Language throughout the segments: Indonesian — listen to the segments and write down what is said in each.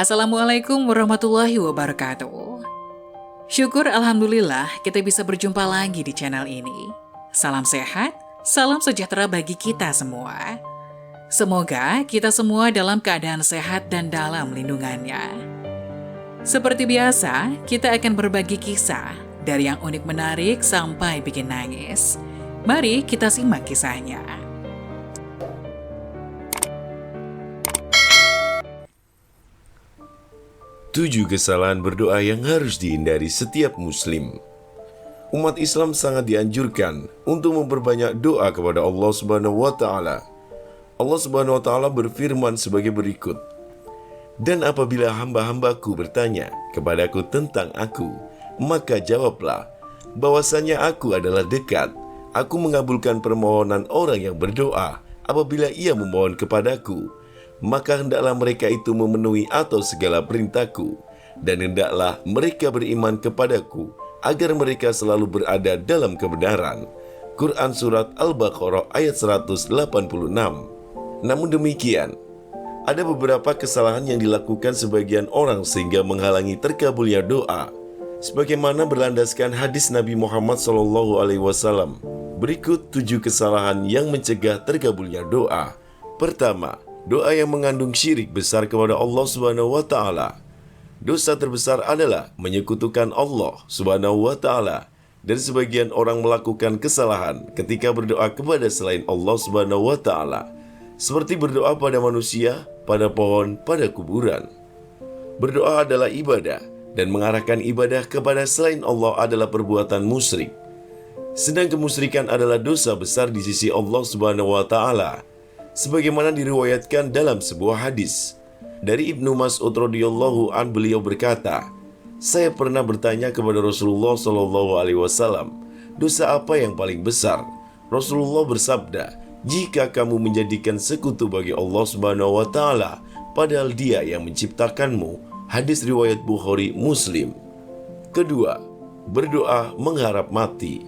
Assalamualaikum warahmatullahi wabarakatuh. Syukur Alhamdulillah kita bisa berjumpa lagi di channel ini. Salam sehat, salam sejahtera bagi kita semua. Semoga kita semua dalam keadaan sehat dan dalam lindungannya. Seperti biasa, kita akan berbagi kisah dari yang unik menarik sampai bikin nangis. Mari kita simak kisahnya. 7 kesalahan berdoa yang harus dihindari setiap muslim. Umat Islam sangat dianjurkan untuk memperbanyak doa kepada Allah Subhanahu wa taala. Allah Subhanahu wa taala berfirman sebagai berikut. Dan apabila hamba-hambaku bertanya kepadaku tentang aku, maka jawablah bahwasanya aku adalah dekat. Aku mengabulkan permohonan orang yang berdoa apabila ia memohon kepadaku. Maka hendaklah mereka itu memenuhi atau segala perintahku, dan hendaklah mereka beriman kepadaku, agar mereka selalu berada dalam kebenaran. Quran Surat Al-Baqarah ayat 186. Namun demikian, ada beberapa kesalahan yang dilakukan sebagian orang sehingga menghalangi terkabulnya doa. Sebagaimana berlandaskan hadis Nabi Muhammad SAW, berikut 7 kesalahan yang mencegah terkabulnya doa. Pertama, doa yang mengandung syirik besar kepada Allah Subhanahu wa taala. Dosa terbesar adalah menyekutukan Allah Subhanahu wa taala, dan sebagian orang melakukan kesalahan ketika berdoa kepada selain Allah Subhanahu wa taala, seperti berdoa pada manusia, pada pohon, pada kuburan. Berdoa adalah ibadah, dan mengarahkan ibadah kepada selain Allah adalah perbuatan musyrik. Sedang kemusyrikan adalah dosa besar di sisi Allah Subhanahu wa taala. Sebagaimana diriwayatkan dalam sebuah hadis dari Ibnu Mas'ud radhiyallahu an, beliau berkata, saya pernah bertanya kepada Rasulullah SAW, dosa apa yang paling besar? Rasulullah bersabda, jika kamu menjadikan sekutu bagi Allah Subhanahu wa taala padahal Dia yang menciptakanmu. Hadis riwayat Bukhari Muslim. Kedua, berdoa mengharap mati.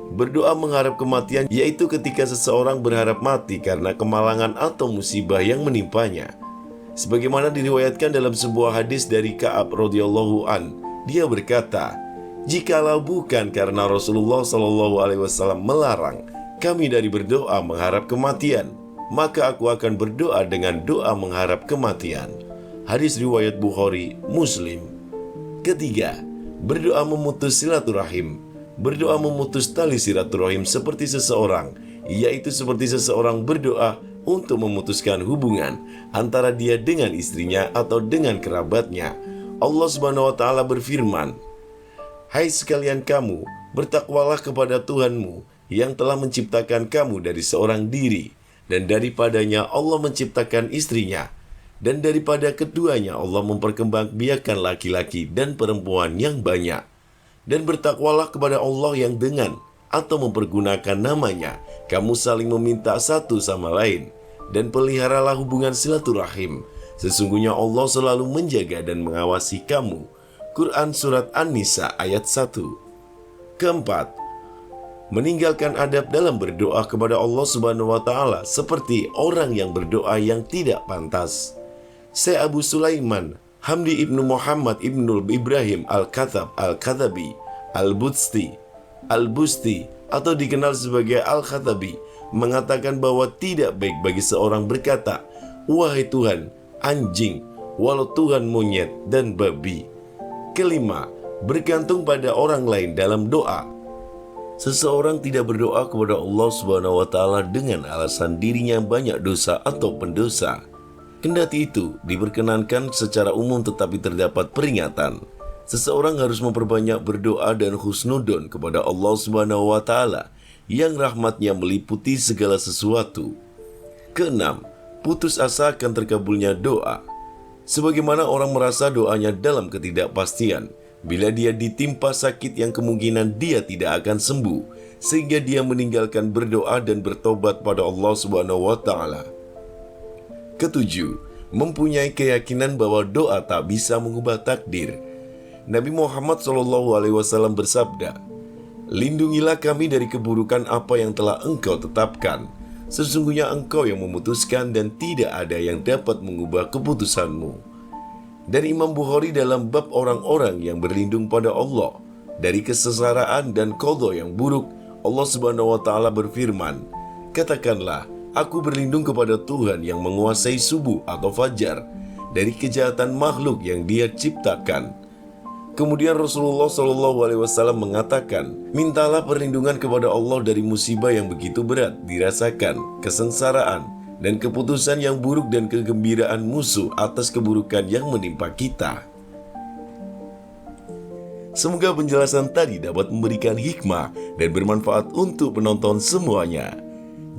Berdoa mengharap kematian yaitu ketika seseorang berharap mati karena kemalangan atau musibah yang menimpanya. Sebagaimana diriwayatkan dalam sebuah hadis dari Ka'ab radhiyallahu an, dia berkata, jikalau bukan karena Rasulullah SAW melarang kami dari berdoa mengharap kematian, maka aku akan berdoa dengan doa mengharap kematian. Hadis riwayat Bukhari Muslim. Ketiga, berdoa memutus silaturahim. Berdoa memutus tali silaturahim seperti seseorang, yaitu seperti seseorang berdoa untuk memutuskan hubungan antara dia dengan istrinya atau dengan kerabatnya. Allah Subhanahu wa taala berfirman, hai sekalian kamu, bertakwalah kepada Tuhanmu yang telah menciptakan kamu dari seorang diri, dan daripadanya Allah menciptakan istrinya, dan daripada keduanya Allah memperkembangbiakan laki-laki dan perempuan yang banyak. Dan bertakwalah kepada Allah yang dengan atau mempergunakan namanya kamu saling meminta satu sama lain, dan peliharalah hubungan silaturahim. Sesungguhnya Allah selalu menjaga dan mengawasi kamu. Quran Surat An-Nisa ayat 1. Keempat, meninggalkan adab dalam berdoa kepada Allah Subhanahu wa taala seperti orang yang berdoa yang tidak pantas. Syekh Abu Sulaiman Hamdi ibnu Muhammad ibnu Ibrahim Al-Khattab Al-Khattabi Al-Busti atau dikenal sebagai Al-Khattabi mengatakan bahwa tidak baik bagi seorang berkata, wahai Tuhan, anjing, walau Tuhan monyet dan babi. Kelima, bergantung pada orang lain dalam doa. Seseorang tidak berdoa kepada Allah Subhanahu wa taala dengan alasan dirinya banyak dosa atau pendosa. Kendati itu diperkenankan secara umum, tetapi terdapat peringatan. Seseorang harus memperbanyak berdoa dan husnudon kepada Allah Subhanahu wa taala yang rahmatnya meliputi segala sesuatu. Keenam, putus asa akan terkabulnya doa. Sebagaimana orang merasa doanya dalam ketidakpastian bila dia ditimpa sakit yang kemungkinan dia tidak akan sembuh, sehingga dia meninggalkan berdoa dan bertobat pada Allah Subhanahu wa taala. Ketujuh, mempunyai keyakinan bahwa doa tak bisa mengubah takdir. Nabi Muhammad SAW bersabda, lindungilah kami dari keburukan apa yang telah engkau tetapkan. Sesungguhnya engkau yang memutuskan dan tidak ada yang dapat mengubah keputusanmu. Dan Imam Bukhari dalam bab orang-orang yang berlindung pada Allah dari kesesaraan dan qadha yang buruk, Allah Subhanahu wa taala berfirman, "Katakanlah, aku berlindung kepada Tuhan yang menguasai subuh atau fajar dari kejahatan makhluk yang Dia ciptakan." Kemudian Rasulullah SAW mengatakan, "Mintalah perlindungan kepada Allah dari musibah yang begitu berat dirasakan, kesengsaraan, dan keputusan yang buruk dan kegembiraan musuh atas keburukan yang menimpa kita." Semoga penjelasan tadi dapat memberikan hikmah dan bermanfaat untuk penonton semuanya.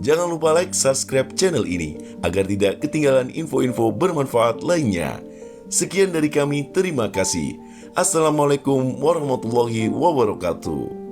Jangan lupa like, subscribe channel ini agar tidak ketinggalan info-info bermanfaat lainnya. Sekian dari kami, terima kasih. Assalamualaikum warahmatullahi wabarakatuh.